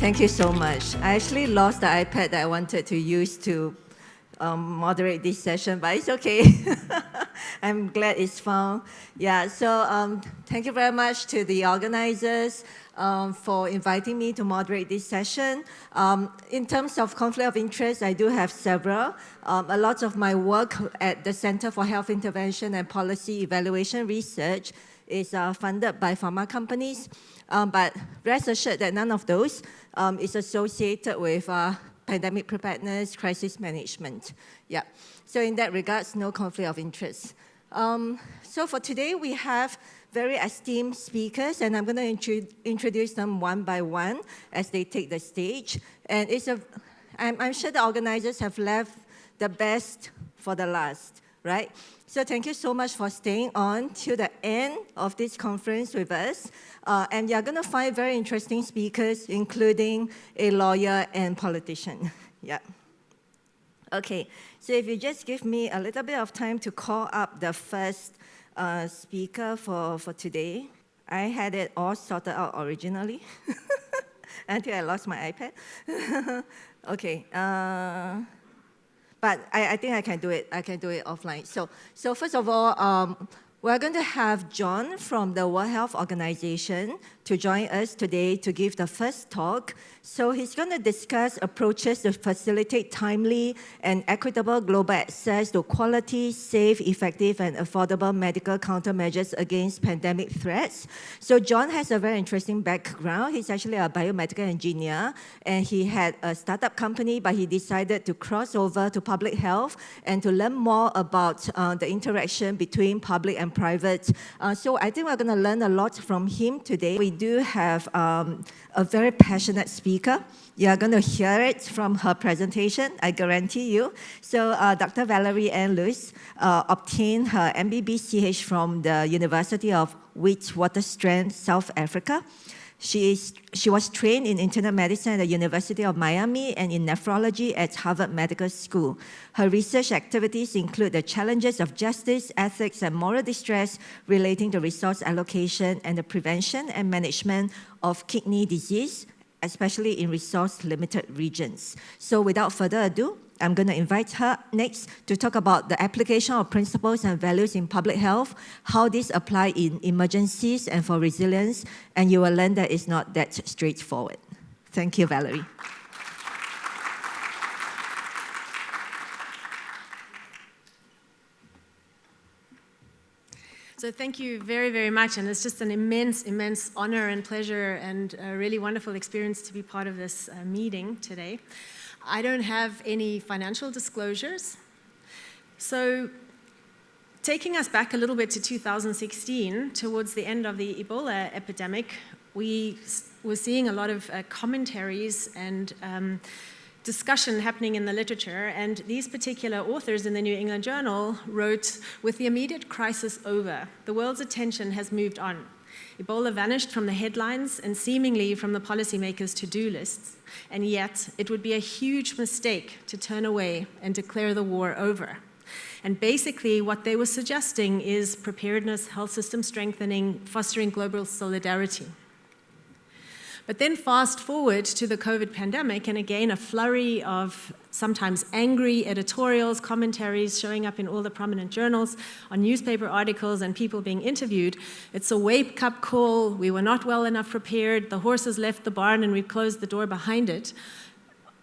Thank you so much. I actually lost the iPad that I wanted to use to moderate this session, but it's okay. I'm glad it's found. Yeah, so thank you very much to the organizers for inviting me to moderate this session. In terms of conflict of interest, I do have several. A lot of my work at the Center for Health Intervention and Policy Evaluation Research is funded by pharma companies, but rest assured that none of those is associated with pandemic preparedness, crisis management. Yeah. So in that regards, no conflict of interest. So for today, we have very esteemed speakers, and I'm going to introduce them one by one as they take the stage. And I'm sure the organizers have left the best for the last, right? So thank you so much for staying on till the end of this conference with us. And you're going to find very interesting speakers, including a lawyer and politician. Yeah. Okay, so if you just give me a little bit of time to call up the first speaker for today. I had it all sorted out originally until I lost my iPad. Okay. But I think I can do it. I can do it offline. So first of all, we're going to have John from the World Health Organization to join us today to give the first talk. So he's going to discuss approaches to facilitate timely and equitable global access to quality, safe, effective, and affordable medical countermeasures against pandemic threats. So John has a very interesting background. He's actually a biomedical engineer, and he had a startup company, but he decided to cross over to public health and to learn more about the interaction between public and private. So I think we're going to learn a lot from him today. We do have a very passionate speaker. You're going to hear it from her presentation, I guarantee you. So Dr. Valie Luyckx obtained her MBBCH from the University of Witwatersrand, South Africa. She was trained in internal medicine at the University of Miami and in nephrology at Harvard Medical School. Her research activities include the challenges of justice, ethics, and moral distress relating to resource allocation and the prevention and management of kidney disease, especially in resource-limited regions. So without further ado, I'm going to invite her next to talk about the application of principles and values in public health, how these apply in emergencies and for resilience, and you will learn that it's not that straightforward. Thank you, Valie. So thank you very, very much, and it's just an immense, immense honor and pleasure and a really wonderful experience to be part of this meeting today. I don't have any financial disclosures. So taking us back a little bit to 2016, towards the end of the Ebola epidemic, we were seeing a lot of commentaries and discussion happening in the literature, and these particular authors in the New England Journal wrote, "With the immediate crisis over, the world's attention has moved on. Ebola vanished from the headlines and seemingly from the policymakers' to-do lists, and yet it would be a huge mistake to turn away and declare the war over." And basically what they were suggesting is preparedness, health system strengthening, fostering global solidarity. But then fast forward to the COVID pandemic, and again, a flurry of sometimes angry editorials, commentaries showing up in all the prominent journals, on newspaper articles, and people being interviewed. It's a wake-up call. We were not well enough prepared. The horses left the barn, and we've closed the door behind it.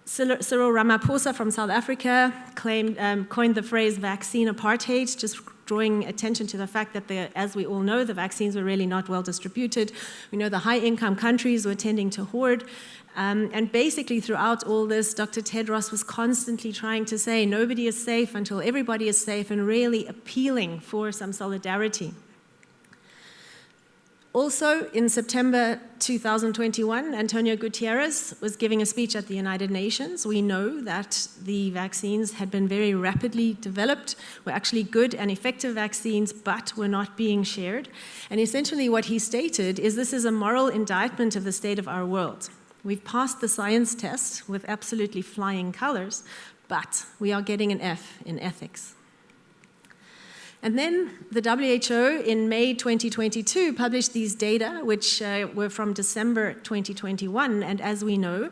Cyril Ramaphosa from South Africa coined the phrase vaccine apartheid, just drawing attention to the fact that, as we all know, the vaccines were really not well distributed. We know the high-income countries were tending to hoard. And basically throughout all this, Dr. Tedros was constantly trying to say nobody is safe until everybody is safe, and really appealing for some solidarity. Also, in September 2021, Antonio Guterres was giving a speech at the United Nations. We know that the vaccines had been very rapidly developed, were actually good and effective vaccines, but were not being shared. And essentially what he stated is this is a moral indictment of the state of our world. We've passed the science test with absolutely flying colors, but we are getting an F in ethics. And then the WHO in May 2022 published these data, which were from December 2021. And as we know,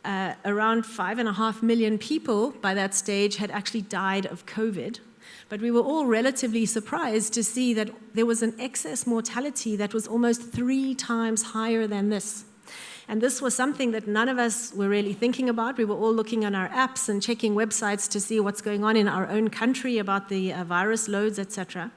around 5.5 million people by that stage had actually died of COVID. But we were all relatively surprised to see that there was an excess mortality that was almost 3 times higher than this. And this was something that none of us were really thinking about. We were all looking on our apps and checking websites to see what's going on in our own country about the virus loads, etc.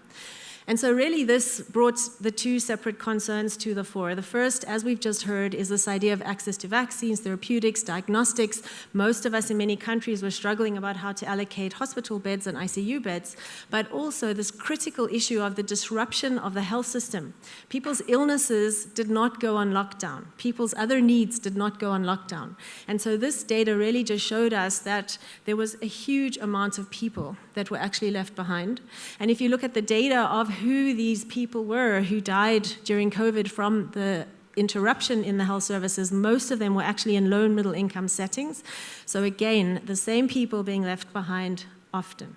And so really this brought the 2 separate concerns to the fore. The first, as we've just heard, is this idea of access to vaccines, therapeutics, diagnostics. Most of us in many countries were struggling about how to allocate hospital beds and ICU beds, but also this critical issue of the disruption of the health system. People's illnesses did not go on lockdown. People's other needs did not go on lockdown. And so this data really just showed us that there was a huge amount of people that were actually left behind. And if you look at the data of who these people were who died during COVID from the interruption in the health services, most of them were actually in low and middle income settings. So again, the same people being left behind often.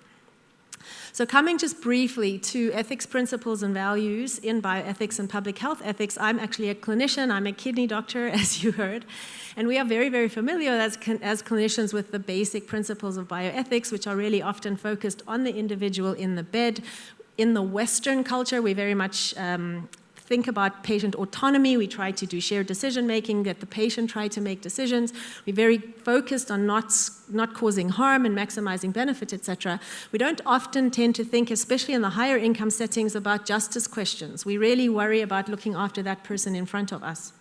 So coming just briefly to ethics principles and values in bioethics and public health ethics, I'm actually a clinician, I'm a kidney doctor, as you heard, and we are very, very familiar as clinicians with the basic principles of bioethics, which are really often focused on the individual in the bed. In the Western culture, we very much think about patient autonomy. We try to do shared decision-making, get the patient try to make decisions. We're very focused on not causing harm and maximizing benefit, etc. We don't often tend to think, especially in the higher income settings, about justice questions. We really worry about looking after that person in front of us.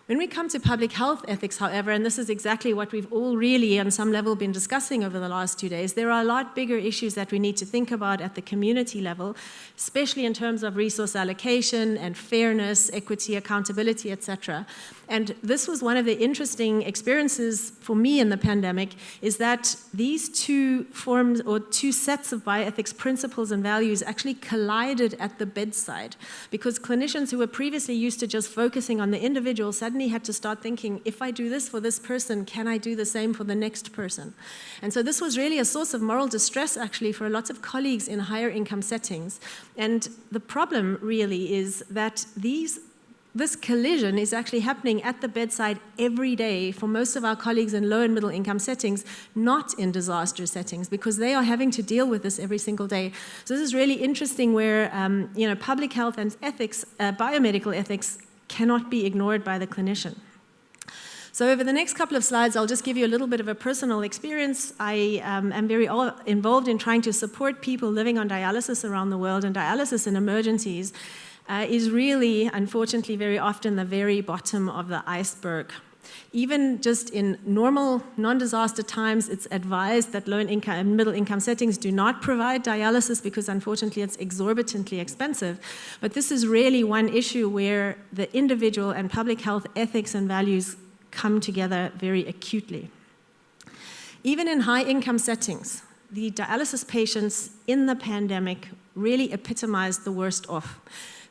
When we come to public health ethics, however, and this is exactly what we've all really on some level been discussing over the last 2 days, there are a lot bigger issues that we need to think about at the community level, especially in terms of resource allocation and fairness, equity, accountability, etc. And this was one of the interesting experiences for me in the pandemic, is that these 2 forms or 2 sets of bioethics principles and values actually collided at the bedside, because clinicians who were previously used to just focusing on the individual suddenly had to start thinking, if I do this for this person, can I do the same for the next person? And so this was really a source of moral distress actually for a lot of colleagues in higher income settings. And the problem really is that this collision is actually happening at the bedside every day for most of our colleagues in low and middle income settings, not in disaster settings, because they are having to deal with this every single day. So this is really interesting where public health and ethics, biomedical ethics, cannot be ignored by the clinician. So over the next couple of slides, I'll just give you a little bit of a personal experience. I am very involved in trying to support people living on dialysis around the world, and dialysis in emergencies is really, unfortunately, very often the very bottom of the iceberg. Even just in normal, non-disaster times, it's advised that low income and middle income settings do not provide dialysis because, unfortunately, it's exorbitantly expensive. But this is really one issue where the individual and public health ethics and values come together very acutely. Even in high income settings, the dialysis patients in the pandemic really epitomized the worst off.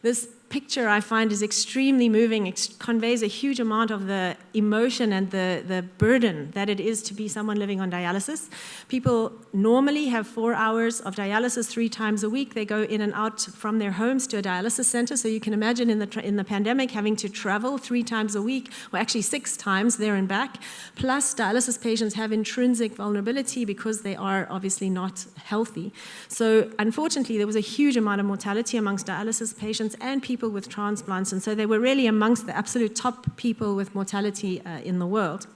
This picture I find is extremely moving. It conveys a huge amount of the emotion and the burden that it is to be someone living on dialysis. People normally have 4 hours of dialysis 3 times a week. They go in and out from their homes to a dialysis center. So you can imagine in the pandemic having to travel 3 times a week, or actually 6 times there and back. Plus, dialysis patients have intrinsic vulnerability because they are obviously not healthy. So unfortunately, there was a huge amount of mortality amongst dialysis patients and people with transplants, and so they were really amongst the absolute top people with mortality in the world.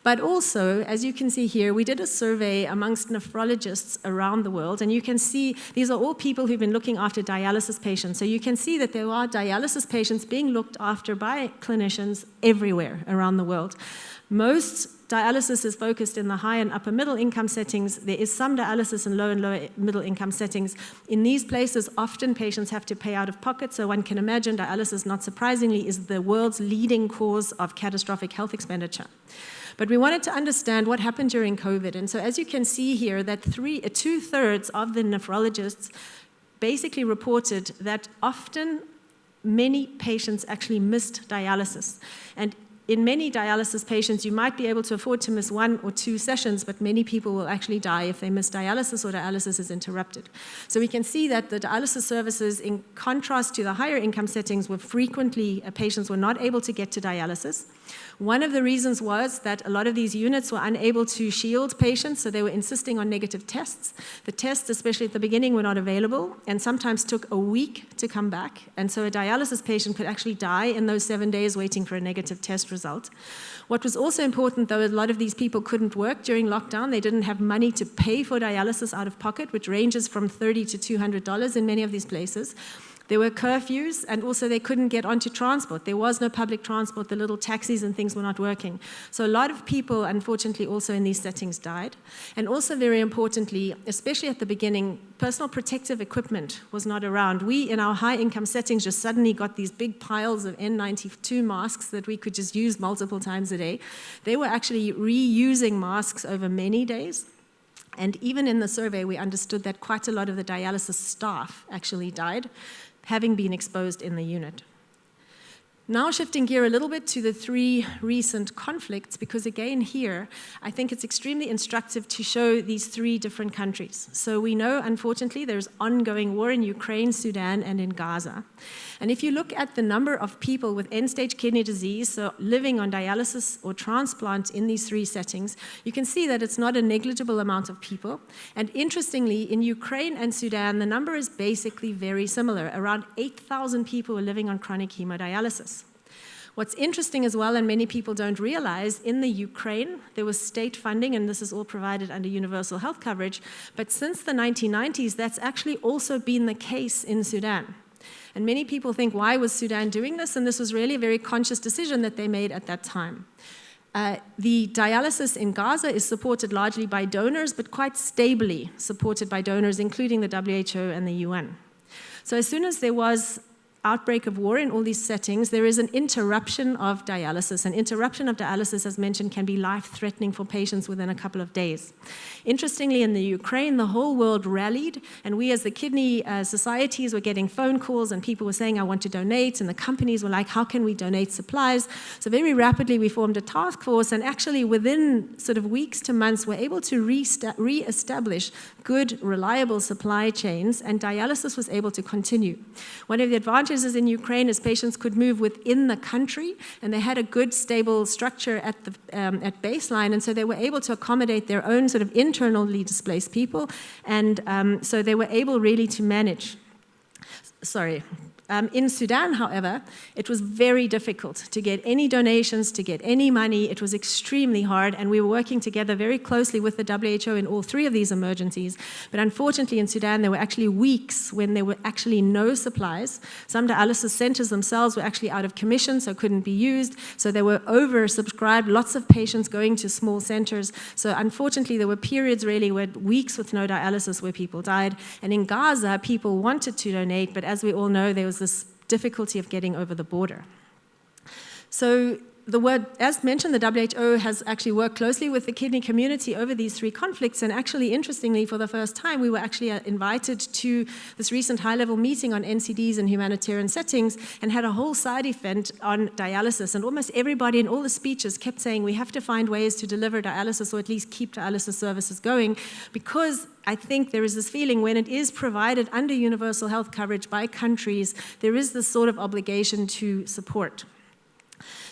But also, as you can see here, we did a survey amongst nephrologists around the world, and you can see these are all people who've been looking after dialysis patients. So you can see that there are dialysis patients being looked after by clinicians everywhere around the world. Most dialysis is focused in the high and upper middle income settings. There is some dialysis in low and lower middle income settings. In these places, often patients have to pay out of pocket, so one can imagine dialysis, not surprisingly, is the world's leading cause of catastrophic health expenditure. But we wanted to understand what happened during COVID. And so as you can see here, that 2/3 of the nephrologists basically reported that often many patients actually missed dialysis. And in many dialysis patients, you might be able to afford to miss 1 or 2 sessions, but many people will actually die if they miss dialysis or dialysis is interrupted. So we can see that the dialysis services, in contrast to the higher income settings, where frequently patients were not able to get to dialysis. One of the reasons was that a lot of these units were unable to shield patients, so they were insisting on negative tests. The tests, especially at the beginning, were not available and sometimes took a week to come back. And so a dialysis patient could actually die in those 7 days waiting for a negative test result. What was also important, though, a lot of these people couldn't work during lockdown. They didn't have money to pay for dialysis out of pocket, which ranges from $30 to $200 in many of these places. There were curfews, and also they couldn't get onto transport. There was no public transport. The little taxis and things were not working. So a lot of people, unfortunately, also in these settings died. And also, very importantly, especially at the beginning, personal protective equipment was not around. We, in our high-income settings, just suddenly got these big piles of N92 masks that we could just use multiple times a day. They were actually reusing masks over many days. And even in the survey, we understood that quite a lot of the dialysis staff actually died, having been exposed in the unit. Now shifting gear a little bit to the 3 recent conflicts, because again here, I think it's extremely instructive to show these 3 different countries. So we know, unfortunately, there's ongoing war in Ukraine, Sudan, and in Gaza. And if you look at the number of people with end-stage kidney disease, so living on dialysis or transplant in these 3 settings, you can see that it's not a negligible amount of people. And interestingly, in Ukraine and Sudan, the number is basically very similar. Around 8,000 people are living on chronic hemodialysis. What's interesting as well, and many people don't realize, in the Ukraine, there was state funding, and this is all provided under universal health coverage, but since the 1990s, that's actually also been the case in Sudan. And many people think, why was Sudan doing this? And this was really a very conscious decision that they made at that time. The dialysis in Gaza is supported largely by donors, but quite stably supported by donors, including the WHO and the UN. So as soon as there was outbreak of war in all these settings, there is an interruption of dialysis. An interruption of dialysis, as mentioned, can be life-threatening for patients within a couple of days. Interestingly, in the Ukraine, the whole world rallied, and we as the kidney societies were getting phone calls, and people were saying, I want to donate, and the companies were like, how can we donate supplies? So very rapidly, we formed a task force, and actually within sort of weeks to months, we're able to re-establish good, reliable supply chains, and dialysis was able to continue. One of the advantages in Ukraine is patients could move within the country, and they had a good, stable structure at baseline, and so they were able to accommodate their own sort of internally displaced people, and so they were able really to manage. In Sudan, however, it was very difficult to get any donations, to get any money. It was extremely hard, and we were working together very closely with the WHO in all 3 of these emergencies. But unfortunately, in Sudan, there were actually weeks when there were actually no supplies. Some dialysis centers themselves were actually out of commission, so couldn't be used. So they were oversubscribed, lots of patients going to small centers. So unfortunately, there were periods really where weeks with no dialysis where people died. And in Gaza, people wanted to donate, but as we all know, there was this difficulty of getting over the border. So as mentioned, the WHO has actually worked closely with the kidney community over these 3 conflicts, and actually, interestingly, for the first time, we were actually invited to this recent high-level meeting on NCDs in humanitarian settings and had a whole side event on dialysis, and almost everybody in all the speeches kept saying we have to find ways to deliver dialysis or at least keep dialysis services going, because I think there is this feeling when it is provided under universal health coverage by countries, there is this sort of obligation to support.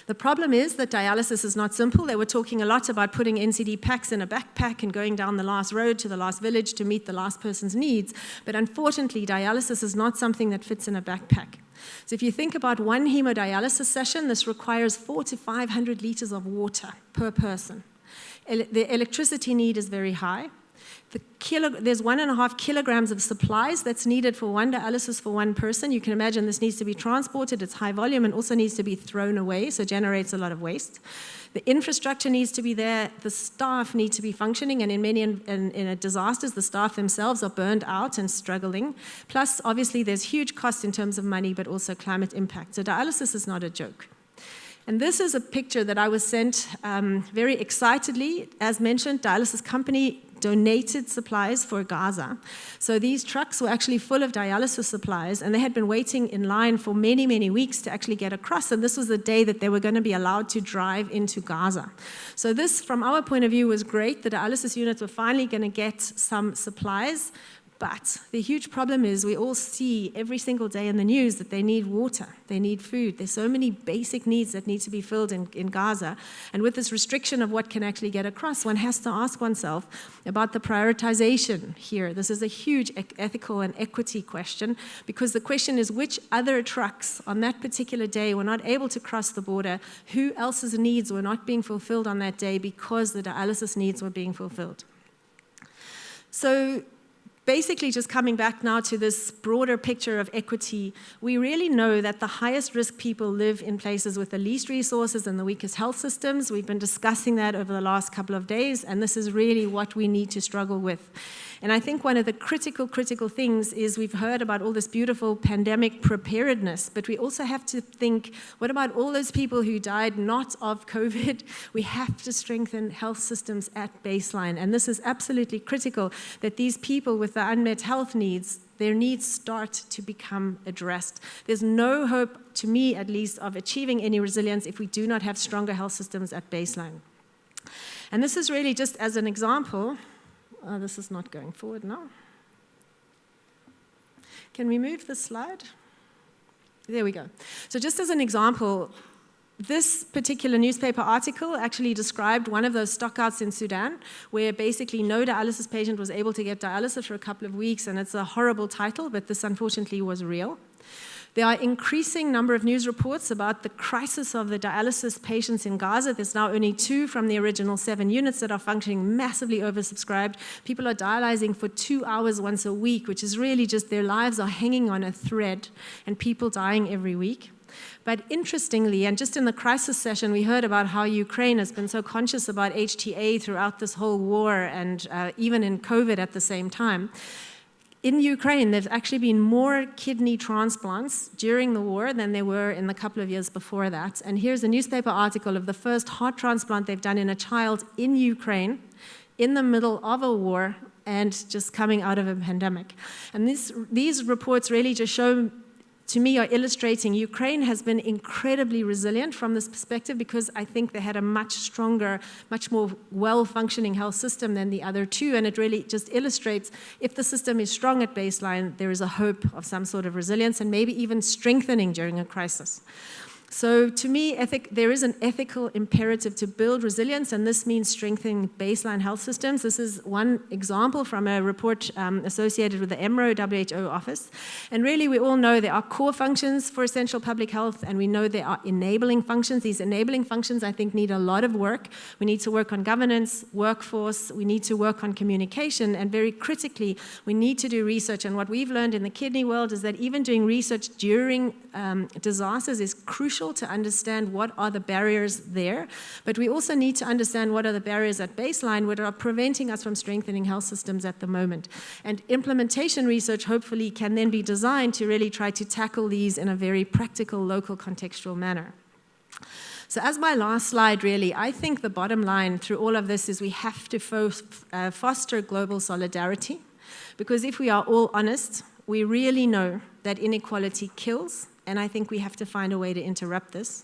The problem is that dialysis is not simple. They were talking a lot about putting NCD packs in a backpack and going down the last road to the last village to meet the last person's needs. But unfortunately, dialysis is not something that fits in a backpack. So if you think about one hemodialysis session, this requires 400 to 500 liters of water per person. The electricity need is very high. There's 1.5 kilograms of supplies that's needed for one dialysis for one person. You can imagine this needs to be transported, it's high volume, and also needs to be thrown away, so it generates a lot of waste. The infrastructure needs to be there, the staff need to be functioning, and in many disasters, the staff themselves are burned out and struggling. Plus, obviously, there's huge costs in terms of money, but also climate impact. So dialysis is not a joke. And this is a picture that I was sent very excitedly. As mentioned, dialysis company donated supplies for Gaza. So these trucks were actually full of dialysis supplies, and they had been waiting in line for many, many weeks to actually get across, and this was the day that they were going to be allowed to drive into Gaza. So this, from our point of view, was great. The dialysis units were finally going to get some supplies, but the huge problem is we all see every single day in the news that they need water, they need food. There's so many basic needs that need to be filled in Gaza. And with this restriction of what can actually get across, one has to ask oneself about the prioritization here. This is a huge ethical and equity question, because the question is which other trucks on that particular day were not able to cross the border, who else's needs were not being fulfilled on that day because the dialysis needs were being fulfilled. So basically, just coming back now to this broader picture of equity, we really know that the highest risk people live in places with the least resources and the weakest health systems. We've been discussing that over the last couple of days, and this is really what we need to struggle with. And I think one of the critical things is we've heard about all this beautiful pandemic preparedness, but we also have to think, what about all those people who died not of COVID? We have to strengthen health systems at baseline, and this is absolutely critical, that these people with the unmet health needs, their needs start to become addressed. There's no hope, to me at least, of achieving any resilience if we do not have stronger health systems at baseline. And this is really just as an example. This is not going forward now. Can we move the slide? There we go. So just as an example, this particular newspaper article actually described one of those stockouts in Sudan, where basically no dialysis patient was able to get dialysis for a couple of weeks, and it's a horrible title, but this unfortunately was real. There are increasing number of news reports about the crisis of the dialysis patients in Gaza. There's now only 2 from the original 7 units that are functioning, massively oversubscribed. People are dialyzing for 2 hours once a week, which is really just their lives are hanging on a thread, and people dying every week. But interestingly, and just in the crisis session, we heard about how Ukraine has been so conscious about HTA throughout this whole war, and even in COVID at the same time. In Ukraine, there's actually been more kidney transplants during the war than there were in the couple of years before that. And here's a newspaper article of the first heart transplant they've done in a child in Ukraine in the middle of a war and just coming out of a pandemic. And these reports really just show, to me, are illustrating Ukraine has been incredibly resilient from this perspective, because I think they had a much stronger, much more well-functioning health system than the other 2, and it really just illustrates if the system is strong at baseline, there is a hope of some sort of resilience and maybe even strengthening during a crisis. So to me, there is an ethical imperative to build resilience, and this means strengthening baseline health systems. This is one example from a report associated with the EMRO WHO office. And really, we all know there are core functions for essential public health, and we know there are enabling functions. These enabling functions, I think, need a lot of work. We need to work on governance, workforce, we need to work on communication, and very critically, we need to do research. And what we've learned in the kidney world is that even doing research during disasters is crucial to understand what are the barriers there, but we also need to understand what are the barriers at baseline that are preventing us from strengthening health systems at the moment. And implementation research hopefully can then be designed to really try to tackle these in a very practical, local, contextual manner. So as my last slide, really, I think the bottom line through all of this is we have to foster global solidarity, because if we are all honest, we really know that inequality kills, and I think we have to find a way to interrupt this.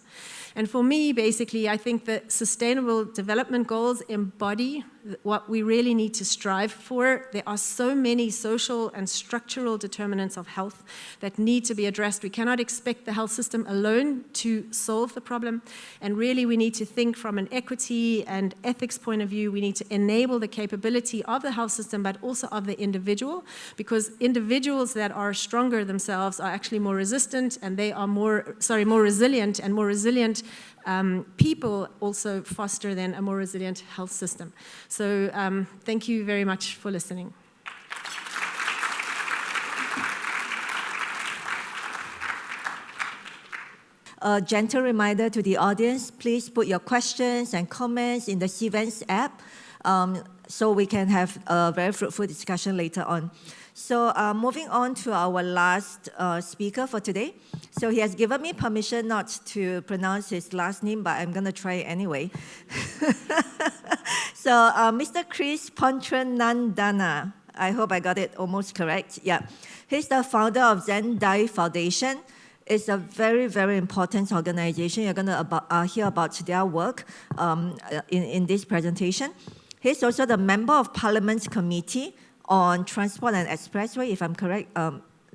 And for me, basically, I think that Sustainable Development Goals embody what we really need to strive for. There are so many social and structural determinants of health that need to be addressed. We cannot expect the health system alone to solve the problem. And really, we need to think from an equity and ethics point of view. We need to enable the capability of the health system, but also of the individual, because individuals that are stronger themselves are actually more resistant, and they are more resilient, and more resilient people also foster then a more resilient health system. So thank you very much for listening. A gentle reminder to the audience, please put your questions and comments in the Events app. so we can have a very fruitful discussion later on. So moving on to our last speaker for today. So he has given me permission not to pronounce his last name, but I'm going to try it anyway. So Mr. Chris Potranandana, I hope I got it almost correct. Yeah, he's the founder of Zen-Dai Foundation. It's a very, very important organization. You're going to hear about their work in this presentation. He's also the member of Parliament's Committee on Transport and Expressway, if I'm correct.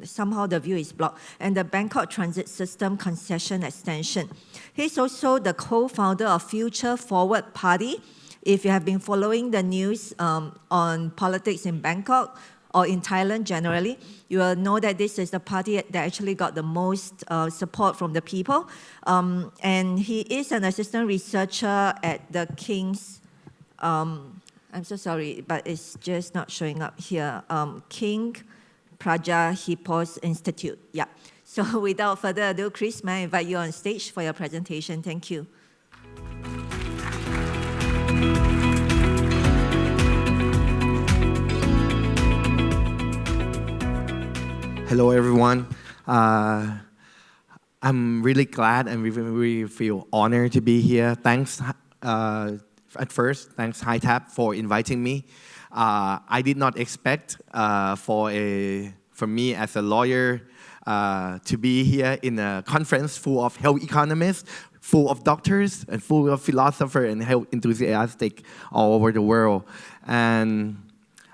Somehow the view is blocked, and the Bangkok Transit System Concession Extension. He's also the co-founder of Future Forward Party. If you have been following the news on politics in Bangkok or in Thailand generally, you will know that this is the party that actually got the most support from the people. And he is an assistant researcher at the King's, I'm so sorry, but it's just not showing up here, King Praja Hippos Institute. Yeah. So without further ado, Chris, may I invite you on stage for your presentation? Thank you. Hello, everyone. I'm really glad and we feel honored to be here. Thanks, at first, thanks HITAP for inviting me. I did not expect for me as a lawyer to be here in a conference full of health economists, full of doctors, and full of philosophers and health enthusiasts all over the world. And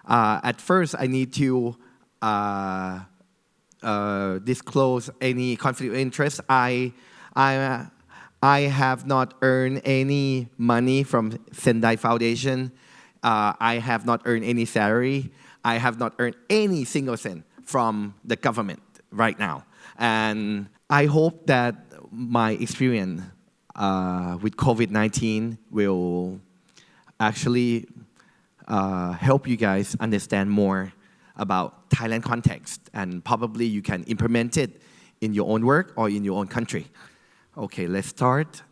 at first, I need to disclose any conflict of interest. I have not earned any money from Zen-Dai Foundation. I have not earned any salary. I have not earned any single cent from the government right now. And I hope that my experience with COVID-19 will actually help you guys understand more about Thailand context, and probably you can implement it in your own work or in your own country. Okay, let's start.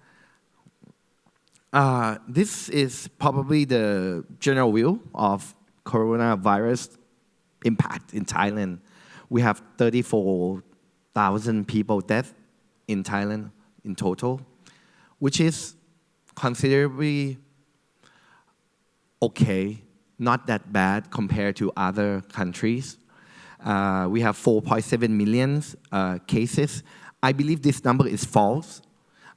This is probably the general view of coronavirus impact in Thailand. We have 34,000 people dead in Thailand in total, which is considerably okay, not that bad compared to other countries. We have 4.7 million cases. I believe this number is false.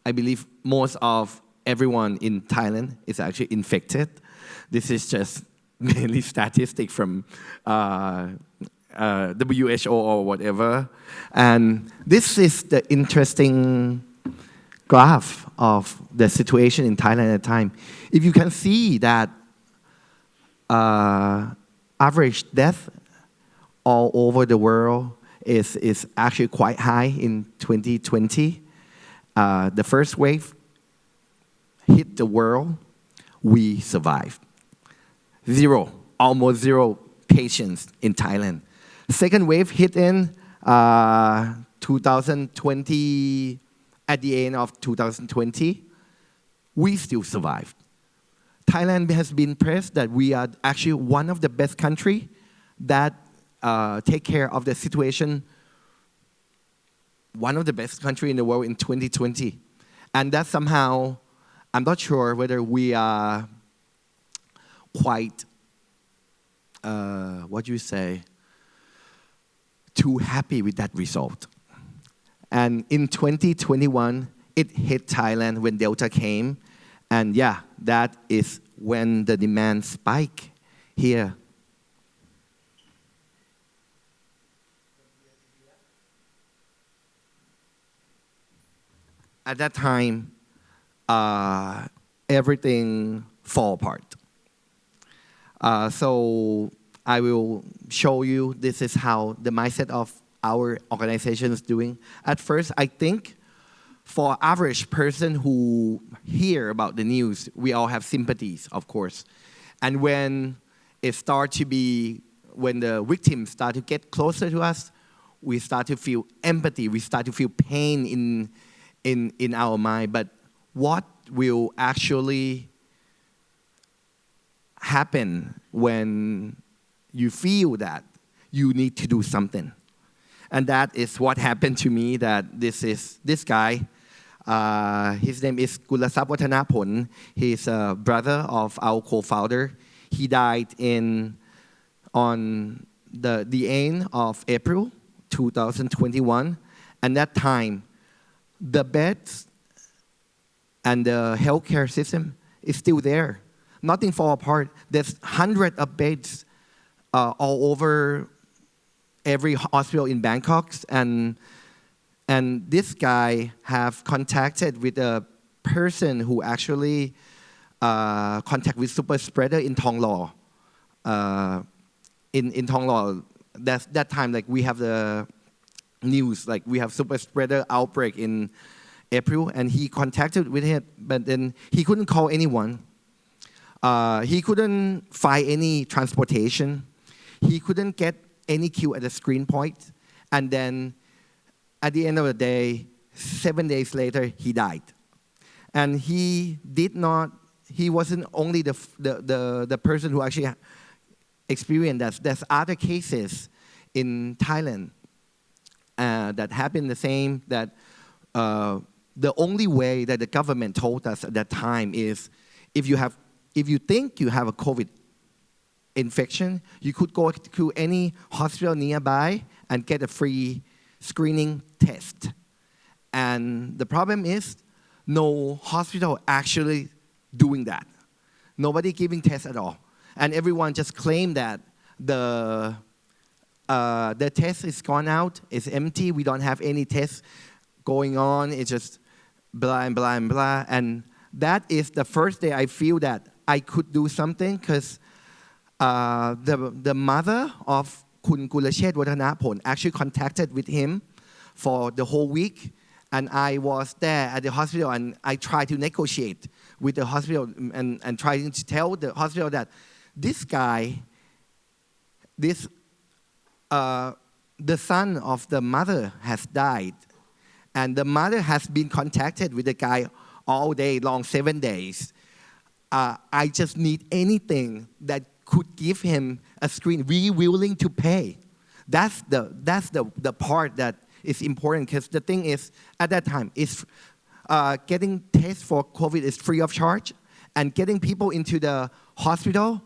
I believe most of everyone in Thailand is actually infected. This is just mainly statistic from WHO or whatever. And this is the interesting graph of the situation in Thailand at the time. If you can see that average death all over the world is actually quite high in 2020. The first wave hit the world, we survived. Almost zero patients in Thailand. Second wave hit in 2020, at the end of 2020, we still survived. Thailand has been praised that we are actually one of the best countries that take care of the situation, one of the best countries in the world in 2020. And that somehow, I'm not sure whether we are quite, too happy with that result. And in 2021, it hit Thailand when Delta came. And yeah, that is when the demand spiked here. At that time, everything fall apart. So I will show you this is how the mindset of our organization is doing. At first, I think for average person who hear about the news, we all have sympathies, of course. And when it starts to be, when the victims start to get closer to us, we start to feel empathy, we start to feel pain in our mind. But what will actually happens when you feel that you need to do something. And that is what happened to me, that this guy, his name is Kulasap Watanapon. He's a brother of our co-founder. He died on the end of April 2021. And that time, the beds and the healthcare system is still there. Nothing fall apart. There's hundreds of beds all over every hospital in Bangkok, and this guy have contacted with a person who actually contact with super spreader in Thong Lo. In Thong Lo, that time, like, we have the news, like we have super spreader outbreak in April, and he contacted with him, but then he couldn't call anyone. He couldn't find any transportation. He couldn't get any queue at the screen point. And then at the end of the day, 7 days later, he died. And he wasn't only the person who actually experienced that. There's other cases in Thailand that happened the same, that the only way that the government told us at that time is if you think you have a COVID infection, you could go to any hospital nearby and get a free screening test. And the problem is no hospital actually doing that. Nobody giving tests at all. And everyone just claimed that the test is gone out, it's empty, we don't have any tests going on, it's just blah and blah and blah. And that is the first day I feel that I could do something, because the mother of Kun Kulachet Watanapon actually contacted with him for the whole week. And I was there at the hospital, and I tried to negotiate with the hospital and trying to tell the hospital that this guy, the son of the mother has died. And the mother has been contacted with the guy all day long, 7 days. I just need anything that could give him a screen. We willing to pay. That's the part that is important, because the thing is, at that time, getting tests for COVID is free of charge, and getting people into the hospital,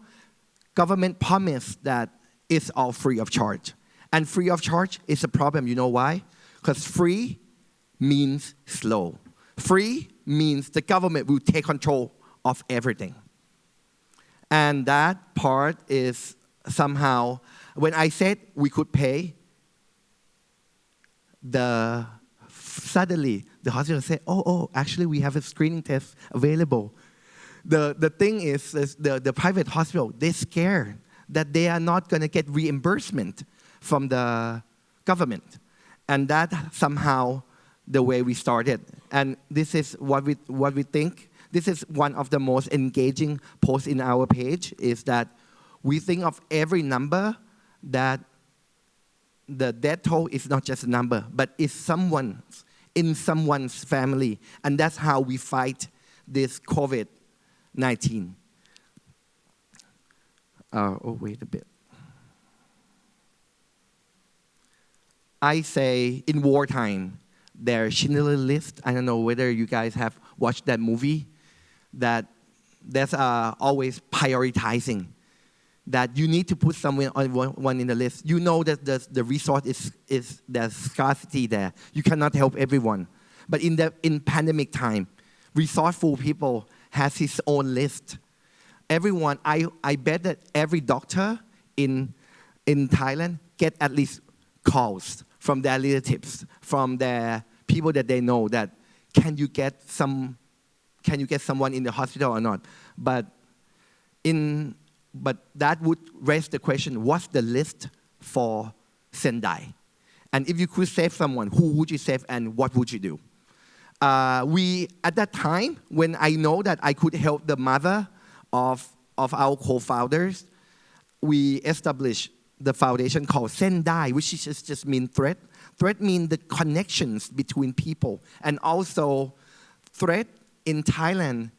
government promised that it's all free of charge. And free of charge is a problem. You know why? Because free means slow. Free means the government will take control of everything. And that part is somehow, when I said we could pay, suddenly the hospital said, oh, actually we have a screening test available. The thing is the private hospital, they're scared that they are not going to get reimbursement from the government. And that somehow the way we started. And this is what we think. This is one of the most engaging posts in our page, is that we think of every number, that the death toll is not just a number, but it's in someone's family. And that's how we fight this COVID-19. Wait a bit. I say in wartime, there's Schindler's List. I don't know whether you guys have watched that movie, that there's always prioritizing, that you need to put someone on one in the list. You know that the resource is there's scarcity there. You cannot help everyone. But in pandemic time, resourceful people has his own list. Everyone, I bet that every doctor in Thailand get at least calls from their relatives, from their people that they know, that can you get someone in the hospital or not? But that would raise the question, what's the list for Zen-Dai? And if you could save someone, who would you save and what would you do? At that time, when I know that I could help the mother of our co-founders, we established the foundation called Zen-Dai, which just means thread. Thread means the connections between people. And also, thread in Thailand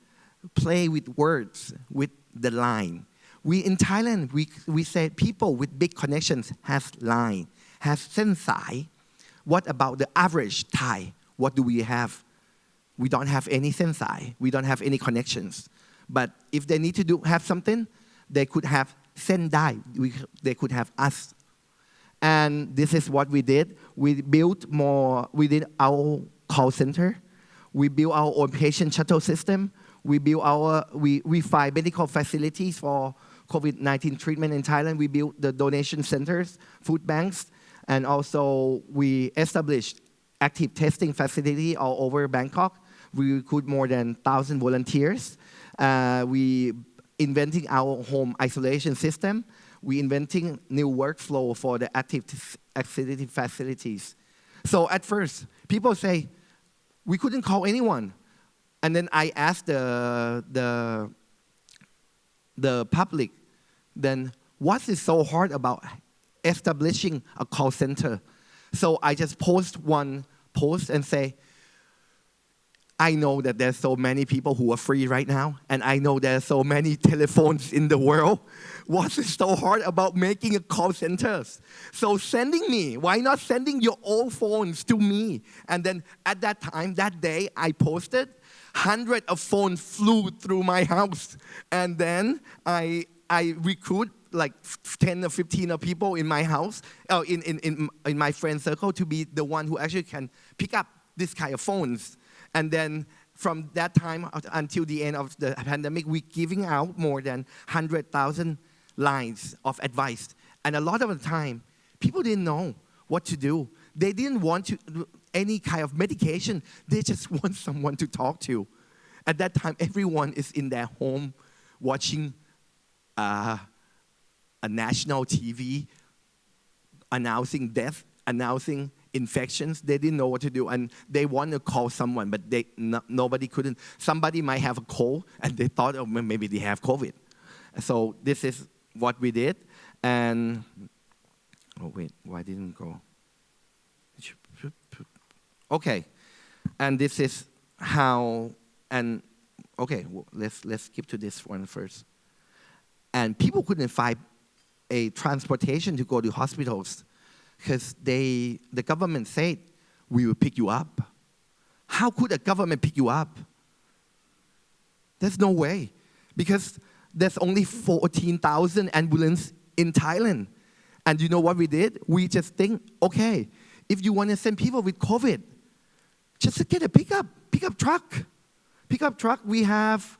play with words, with the line. We in Thailand, we say people with big connections have line, have Zen-Dai. What about the average Thai? What do we have? We don't have any Zen-Dai. We don't have any connections. But if they need to have something, they could have Zen-Dai. They could have us. And this is what we did. We did our call center. We built our own patient shuttle system. We find medical facilities for COVID-19 treatment in Thailand. We built the donation centers, food banks, and also we established active testing facility all over Bangkok. We recruit more than 1,000 volunteers. We inventing our home isolation system. We inventing new workflow for the active activity facilities. So at first, people say, we couldn't call anyone. And then I asked the public, then what is so hard about establishing a call center? So I just post one post and say, I know that there's so many people who are free right now, and I know there's so many telephones in the world. What is so hard about making a call center? So sending me, why not sending your old phones to me? And then at that time, that day, I posted, hundreds of phones flew through my house. And then I recruit like 10 or 15 of people in my house, in my friend circle, to be the one who actually can pick up this kind of phones. And then from that time until the end of the pandemic, we're giving out more than 100,000 lines of advice. And a lot of the time, people didn't know what to do. They didn't want any kind of medication. They just want someone to talk to. At that time, everyone is in their home watching a national TV announcing death, announcing infections. They didn't know what to do, and they want to call someone, but nobody couldn't. Somebody might have a cold, and they thought, oh, maybe they have COVID. So this is what we did, and oh wait, why didn't it go? Okay, and this is how. And okay, well, let's skip to this one first. And people couldn't find a transportation to go to hospitals, because the government said, we will pick you up. How could a government pick you up? There's no way. Because there's only 14,000 ambulances in Thailand. And you know what we did? We just think, okay, if you want to send people with COVID, just get a pickup truck. Pickup truck, we have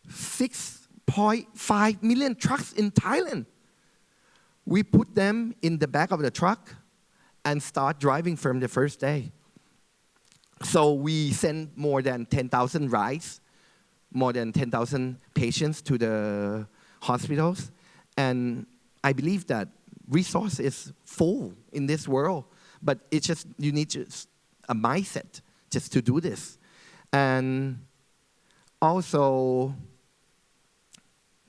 6.5 million trucks in Thailand. We put them in the back of the truck and start driving from the first day. So we send more than 10,000 rides, more than 10,000 patients to the hospitals. And I believe that resource is full in this world, but it's just, you need just a mindset just to do this. And also,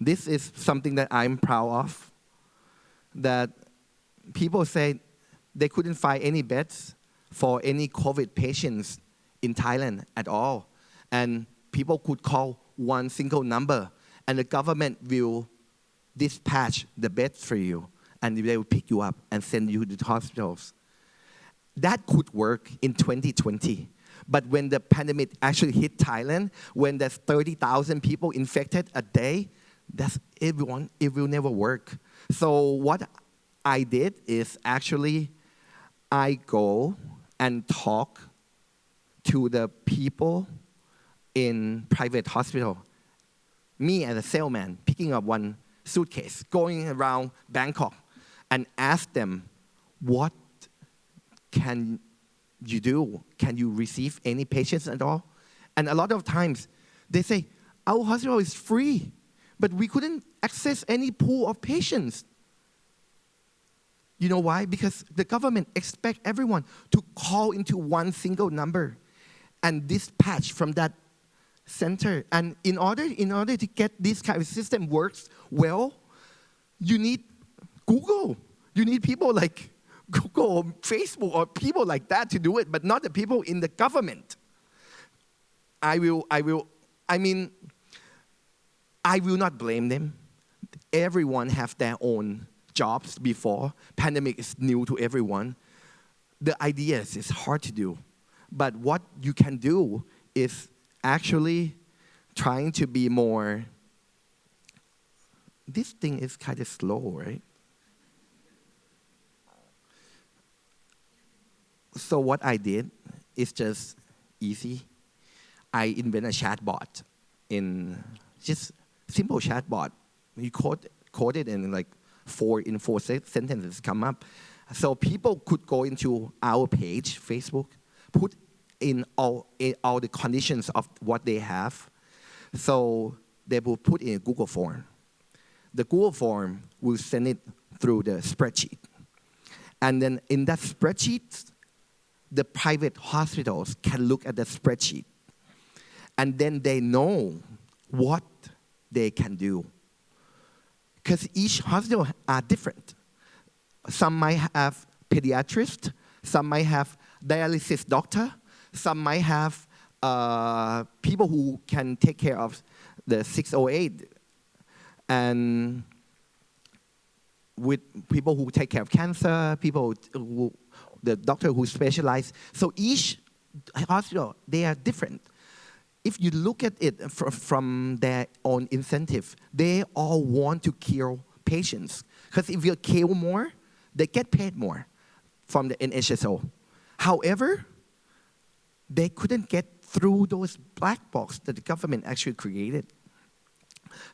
this is something that I'm proud of, that people say they couldn't find any beds for any COVID patients in Thailand at all. And people could call one single number, and the government will dispatch the beds for you, and they will pick you up and send you to the hospitals. That could work in 2020. But when the pandemic actually hit Thailand, when there's 30,000 people infected a day, it will never work. So what I did is actually I go and talk to the people in private hospital. Me as a salesman, picking up one suitcase, going around Bangkok, and ask them, what can you do? Can you receive any patients at all? And a lot of times, they say, our hospital is free, but we couldn't access any pool of patients. You know why? Because the government expects everyone to call into one single number and dispatch from that center. And in order to get this kind of system works well, you need Google. You need people like Google or Facebook or people like that to do it, but not the people in the government. I will not blame them. everyone has their own jobs before. Pandemic is new to everyone. The ideas is hard to do. But what you can do is actually trying to be more, this thing is kind of slow, right? So what I did is just easy. I invented a chatbot in just simple chatbot. You code it and like 4 sentences come up. So people could go into our page, Facebook, put in all the conditions of what they have. So they will put in a Google form. The Google form will send it through the spreadsheet. And then in that spreadsheet, the private hospitals can look at the spreadsheet. And then they know what they can do. Because each hospital are different. Some might have pediatrists, some might have dialysis doctor, some might have people who can take care of the 608, and with people who take care of cancer, the doctor who specialize. So each hospital, they are different. If you look at it from their own incentive, they all want to kill patients. Because if you kill more, they get paid more from the NHSO. However, they couldn't get through those black box that the government actually created.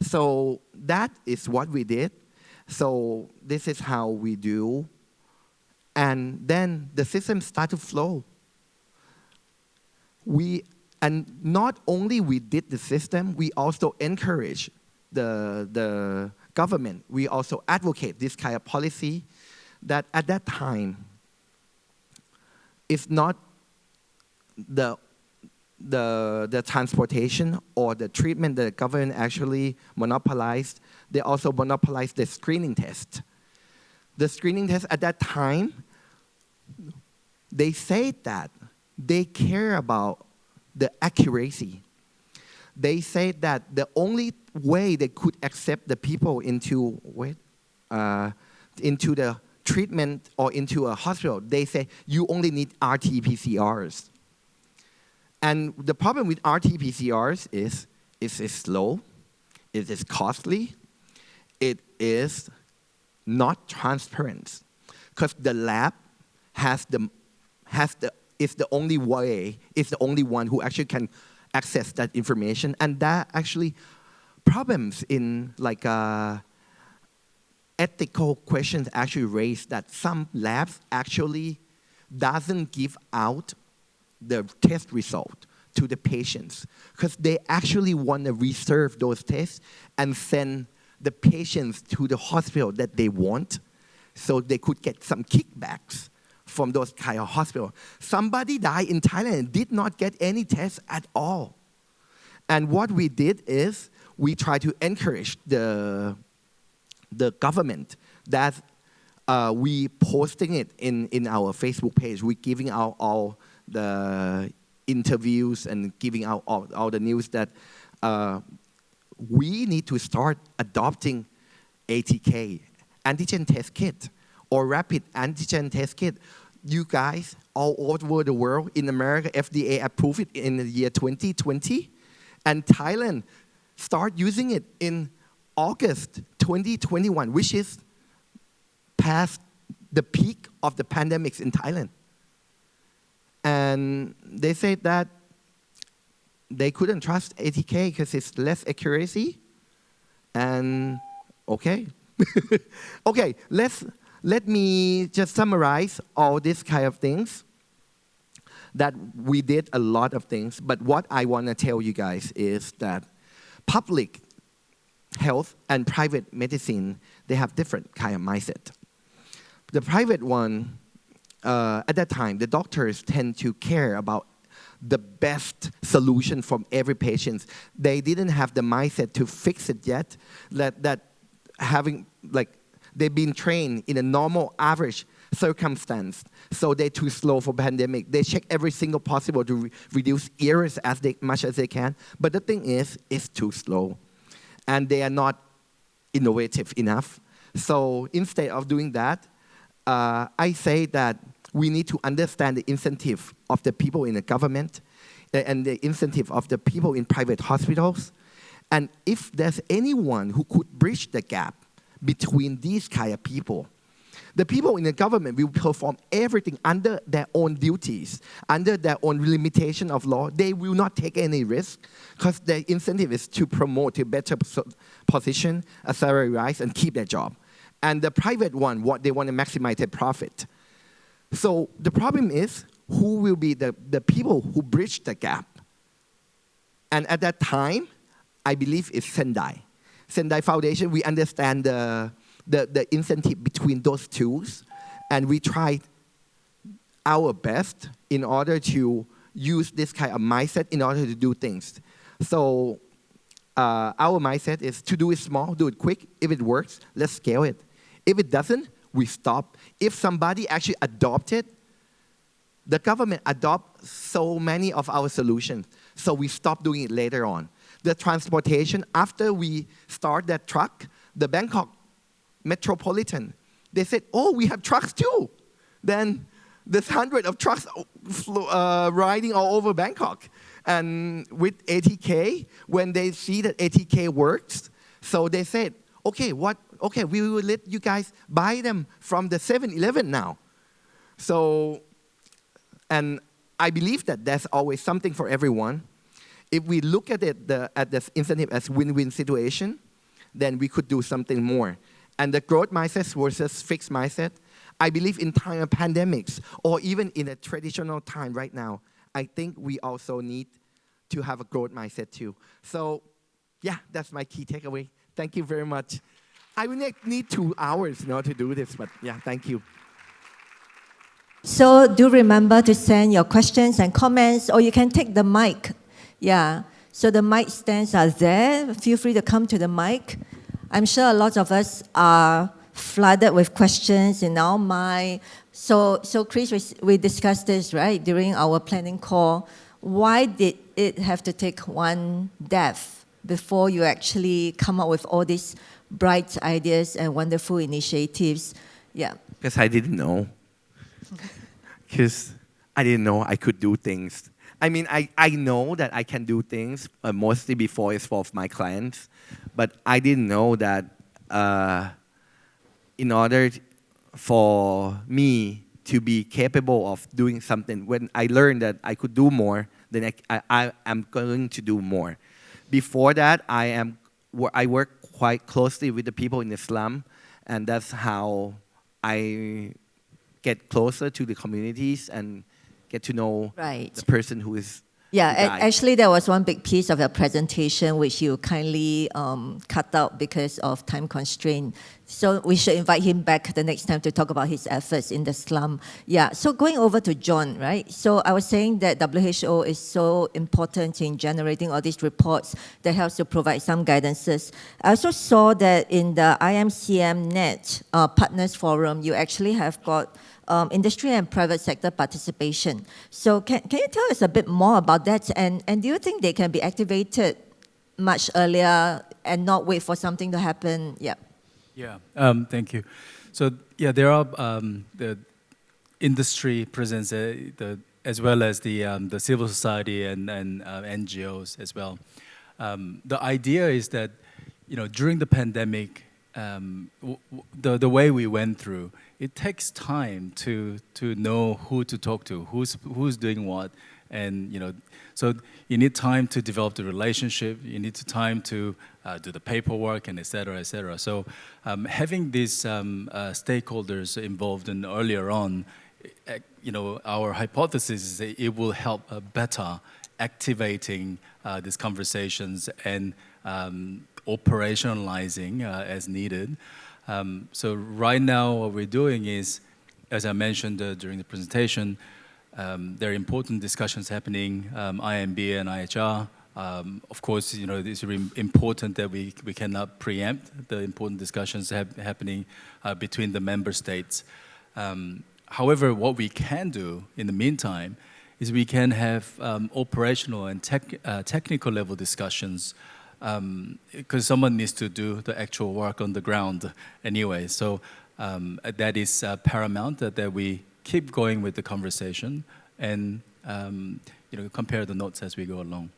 So that is what we did. So this is how we do. And then the system started to flow. And not only we did the system, we also encourage the government. We also advocate this kind of policy that at that time, it's not the transportation or the treatment that the government actually monopolized. They also monopolized the screening test. The screening test at that time, they say that they care about the accuracy. They say that the only way they could accept the people into the treatment or into a hospital, they say you only need RT-PCRs. And the problem with RT-PCRs is it is slow, it is costly, it is not transparent, because the lab is the only way, is the only one who actually can access that information, and that actually problems in like ethical questions actually raised that some labs actually doesn't give out the test result to the patients because they actually want to reserve those tests and send the patients to the hospital that they want so they could get some kickbacks from those kind of hospitals. Somebody died in Thailand and did not get any tests at all. And what we did is we tried to encourage the government that we posting it in our Facebook page. We giving out all the interviews and giving out all the news that we need to start adopting ATK, antigen test kit, or rapid antigen test kit. You guys all over the world, in America, FDA approved it in the year 2020, and Thailand start using it in August 2021, which is past the peak of the pandemics in Thailand. And they said that they couldn't trust ATK because it's less accuracy. And okay. Okay, let me just summarize all these kind of things. That we did a lot of things, but what I want to tell you guys is that public health and private medicine, they have different kind of mindset. The private one, at that time, the doctors tend to care about the best solution from every patient. They didn't have the mindset to fix it yet. That having, like, they've been trained in a normal, average circumstance, so they're too slow for pandemic. They check every single possible to reduce errors much as they can. But the thing is, it's too slow. And they are not innovative enough. So instead of doing that, I say that we need to understand the incentive of the people in the government and the incentive of the people in private hospitals. And if there's anyone who could bridge the gap between these kind of people, the people in the government will perform everything under their own duties, under their own limitation of law. They will not take any risk because their incentive is to promote a better position, a salary rise, and keep their job. And the private one, what they want to maximize their profit. So the problem is, who will be the people who bridge the gap? And at that time, I believe it's Zen-Dai. Zen-Dai Foundation, we understand the incentive between those two, and we tried our best in order to use this kind of mindset in order to do things. So our mindset is to do it small, do it quick. If it works, let's scale it. If it doesn't, we stop. If somebody actually adopted, the government adopt so many of our solutions, so we stop doing it later on. The transportation, after we start that truck, the Bangkok Metropolitan, they said, oh, we have trucks too. Then there's hundreds of trucks riding all over Bangkok. And with ATK, when they see that ATK works, so they said, okay, we will let you guys buy them from the 7-Eleven now. So, and I believe that there's always something for everyone. If we look at it, at this incentive as win-win situation, then we could do something more. And the growth mindset versus fixed mindset, I believe in time of pandemics, or even in a traditional time right now, I think we also need to have a growth mindset too. So, yeah, that's my key takeaway. Thank you very much. I will need 2 hours to do this, but yeah, thank you. So do remember to send your questions and comments, or you can take the mic. Yeah, so the mic stands are there. Feel free to come to the mic. I'm sure a lot of us are flooded with questions in our mind. So Chris, we discussed this, right, during our planning call. Why did it have to take one death before you actually come up with all these bright ideas and wonderful initiatives? Yeah. Because I didn't know. Because I didn't know I could do things. I mean, I know that I can do things, mostly before it's for my clients, but I didn't know that in order for me to be capable of doing something, when I learned that I could do more, then I am going to do more. Before that, I work quite closely with the people in the slum, and that's how I get closer to the communities and get to know the person who is. Yeah, actually there was one big piece of your presentation which you kindly cut out because of time constraint. So we should invite him back the next time to talk about his efforts in the slum. Yeah, so going over to John, right? So I was saying that WHO is so important in generating all these reports that helps to provide some guidances. I also saw that in the IMCM Net Partners Forum, you actually have got industry and private sector participation. So can you tell us a bit more about that? And do you think they can be activated much earlier and not wait for something to happen? Yeah. Yeah, thank you. So yeah, there are the industry presence as well as the civil society and NGOs as well. The idea is that during the pandemic, the way we went through, it takes time to know who to talk to, who's doing what, and so you need time to develop the relationship. You need time to do the paperwork and et cetera, et cetera. So having these stakeholders involved in earlier on, our hypothesis is that it will help better activating these conversations and operationalizing as needed. So right now what we're doing is, as I mentioned during the presentation, there are important discussions happening, IMB and IHR. Of course, it's really important that we cannot preempt the important discussions happening between the member states. However, what we can do in the meantime is we can have operational and technical level discussions because someone needs to do the actual work on the ground anyway. So that is paramount that we keep going with the conversation and compare the notes as we go along.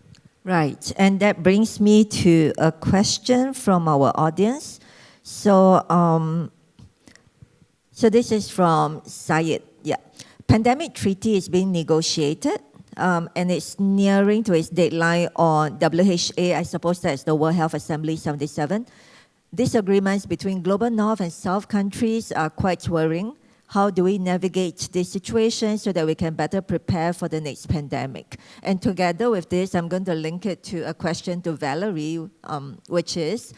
Right, and that brings me to a question from our audience. So, so this is from Syed. Yeah, pandemic treaty is being negotiated, and it's nearing to its deadline on WHA. I suppose that's the World Health Assembly 77. Disagreements between global North and South countries are quite worrying. How do we navigate this situation so that we can better prepare for the next pandemic? And together with this, I'm going to link it to a question to Valerie, which is,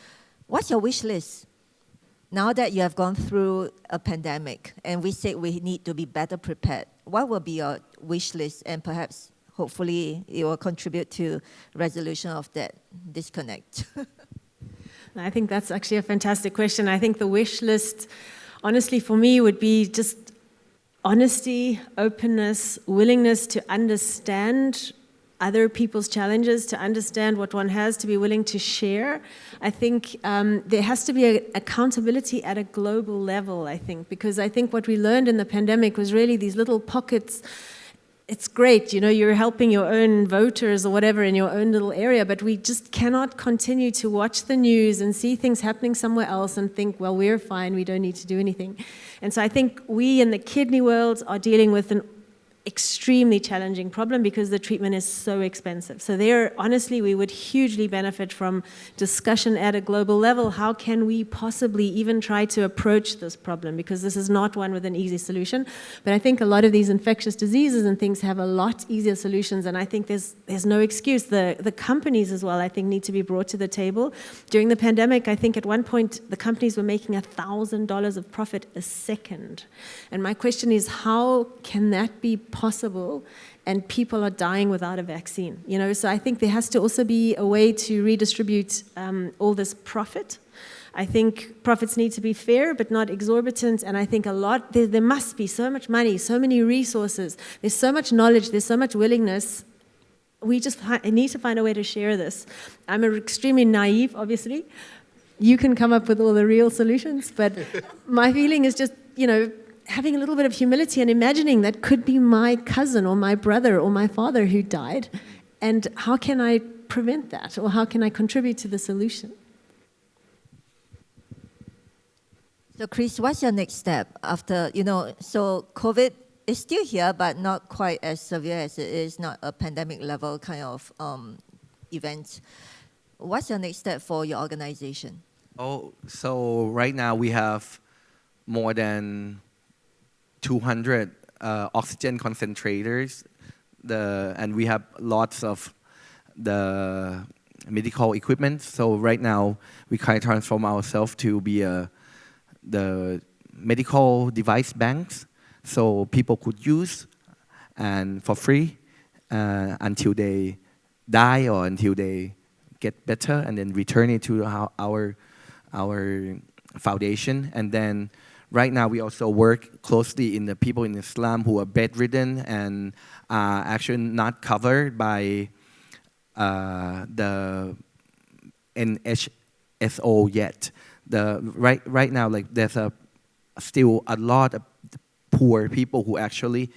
what's your wish list? Now that you have gone through a pandemic and we say we need to be better prepared, what will be your wish list? And perhaps, hopefully, it will contribute to resolution of that disconnect. I think that's actually a fantastic question. I think the wish list, honestly, for me, would be just honesty, openness, willingness to understand other people's challenges, to understand what one has, to be willing to share. I think there has to be accountability at a global level, I think, because I think what we learned in the pandemic was really these little pockets. It's great, you're helping your own voters or whatever in your own little area, but we just cannot continue to watch the news and see things happening somewhere else and think, well, we're fine, we don't need to do anything. And so I think we in the kidney world are dealing with an extremely challenging problem because the treatment is so expensive. So there, honestly, we would hugely benefit from discussion at a global level. How can we possibly even try to approach this problem? Because this is not one with an easy solution. But I think a lot of these infectious diseases and things have a lot easier solutions, and I think there's no excuse. The companies as well, I think, need to be brought to the table. During the pandemic, I think at one point the companies were making $1,000 of profit a second. And my question is, how can that be possible and people are dying without a vaccine? So I think there has to also be a way to redistribute all this profit. I think profits need to be fair but not exorbitant, and I think there must be so much money, so many resources, there's so much knowledge, there's so much willingness. We just need to find a way to share this. I'm extremely naive, obviously. You can come up with all the real solutions, but my feeling is just, having a little bit of humility and imagining that could be my cousin or my brother or my father who died, and how can I prevent that, or how can I contribute to the solution? So Chris, what's your next step after, so COVID is still here, but not quite as severe as it is, not a pandemic level kind of event. What's your next step for your organization? So right now we have more than 200 oxygen concentrators, and we have lots of the medical equipment. So right now we kind of transform ourselves to be the medical device banks, so people could use and for free until they die or until they get better, and then return it to our foundation. And then right now, we also work closely in the people in Islam who are bedridden and are actually not covered by the NHSO yet. Right now, there's still a lot of poor people who actually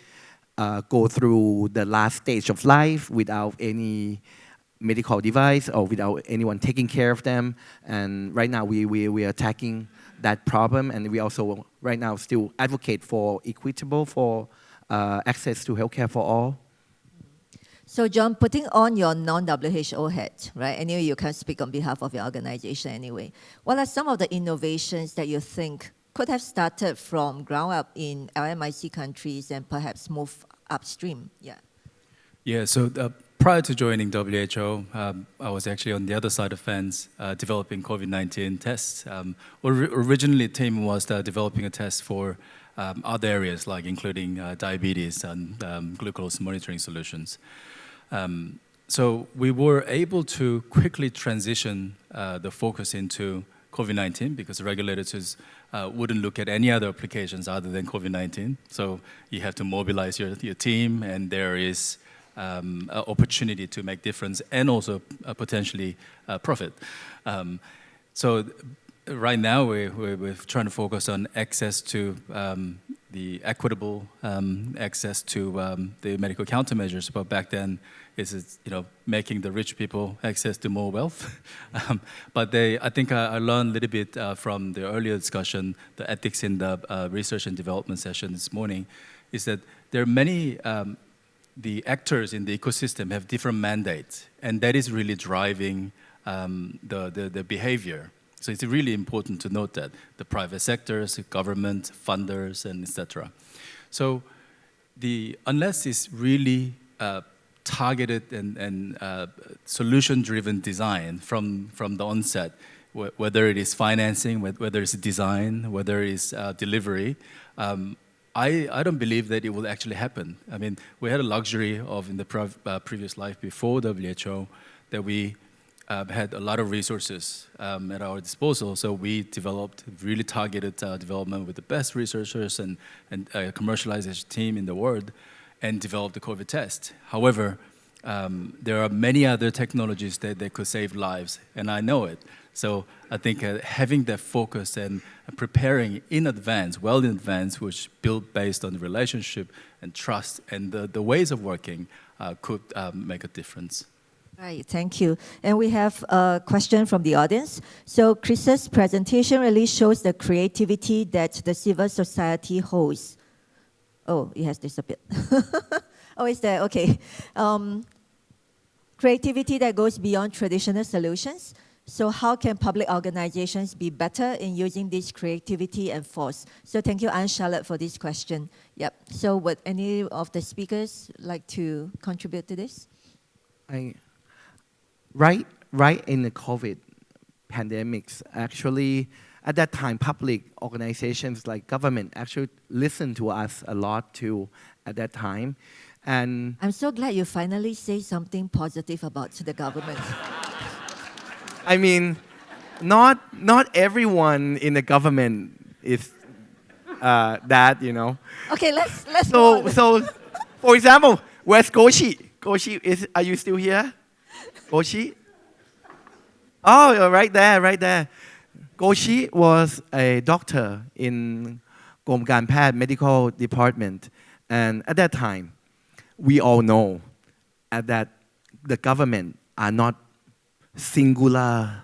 go through the last stage of life without any medical device or without anyone taking care of them. And right now, we are tackling that problem, and we also right now still advocate for equitable access to healthcare for all. So John, putting on your non-WHO hat, right? Anyway, you can speak on behalf of your organization anyway. What are some of the innovations that you think could have started from ground up in LMIC countries and perhaps move upstream? Yeah, so prior to joining WHO, I was actually on the other side of the fence developing COVID-19 tests. Originally, the team was developing a test for other areas, like including diabetes and glucose monitoring solutions. So we were able to quickly transition the focus into COVID-19 because regulators wouldn't look at any other applications other than COVID-19. So you have to mobilize your team, and there is opportunity to make difference and also potentially profit. So right now we're trying to focus on access to the equitable access to the medical countermeasures, but back then is making the rich people access to more wealth. But I think I learned a little bit from the earlier discussion, the ethics in the research and development session this morning, is that there are many the actors in the ecosystem have different mandates, and that is really driving the behavior. So it's really important to note that the private sectors, government, funders, and etc. So unless it's really targeted and solution-driven design from the onset, whether it is financing, whether it's design, whether it's delivery, I don't believe that it will actually happen. I mean, we had a luxury of in the previous life before WHO that we had a lot of resources at our disposal, so we developed really targeted development with the best researchers and a commercialization team in the world, and developed the COVID test. However, there are many other technologies that could save lives, and I know it. So I think having that focus and preparing in advance, well in advance, which built based on the relationship and trust and the ways of working could make a difference. Right, thank you. And we have a question from the audience. So Chris's presentation really shows the creativity that the civil society holds. Oh, it has disappeared. Oh, it's there, okay. Creativity that goes beyond traditional solutions. So how can public organizations be better in using this creativity and force? So thank you, Anne-Charlotte, for this question. Yep, so would any of the speakers like to contribute to this? Right in the COVID pandemics, actually, at that time, public organizations like government actually listened to us a lot too at that time. And I'm so glad you finally say something positive about the government. I mean, not everyone in the government is that, you know. Okay, let's go on. So, for example, where's Goshi? Goshi, are you still here? Goshi? Oh, right there. Goshi was a doctor in Gom Gan Phat medical department. And at that time, we all know that the government are not singular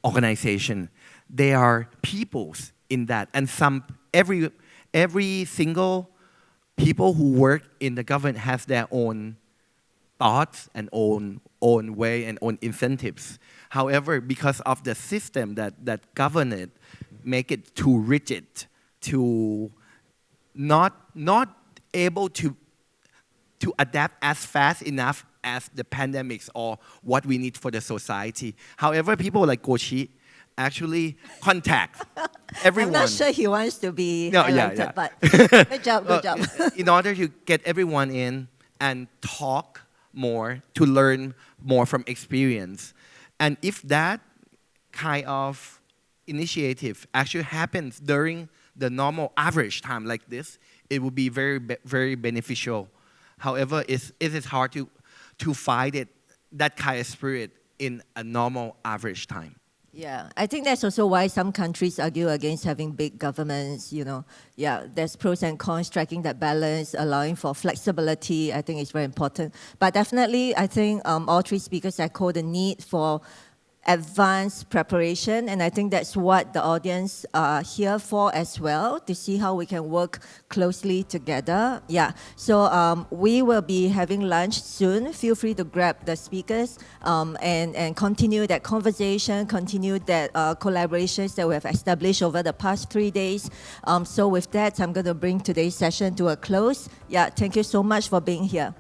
organization. They are peoples in that. And every single people who work in the government has their own thoughts and own way and own incentives. However, because of the system that govern it, make it too rigid, to not able to adapt as fast enough as the pandemics or what we need for the society. However, people like Goshi actually contact everyone. I'm not sure he wants to be elected, but good job. In order to get everyone in and talk more, to learn more from experience. And if that kind of initiative actually happens during the normal average time like this, it would be very, very beneficial. However, it is hard to find that kind of spirit in a normal average time. Yeah, I think that's also why some countries argue against having big governments, you know. Yeah, there's pros and cons, striking that balance, allowing for flexibility, I think is very important. But definitely, I think all three speakers echo the need for advanced preparation, and I think that's what the audience are here for as well, to see how we can work closely together. Yeah, so we will be having lunch soon. Feel free to grab the speakers and continue that conversation, continue that collaborations that we have established over the past 3 days. So with that, I'm going to bring today's session to a close. Yeah, thank you so much for being here.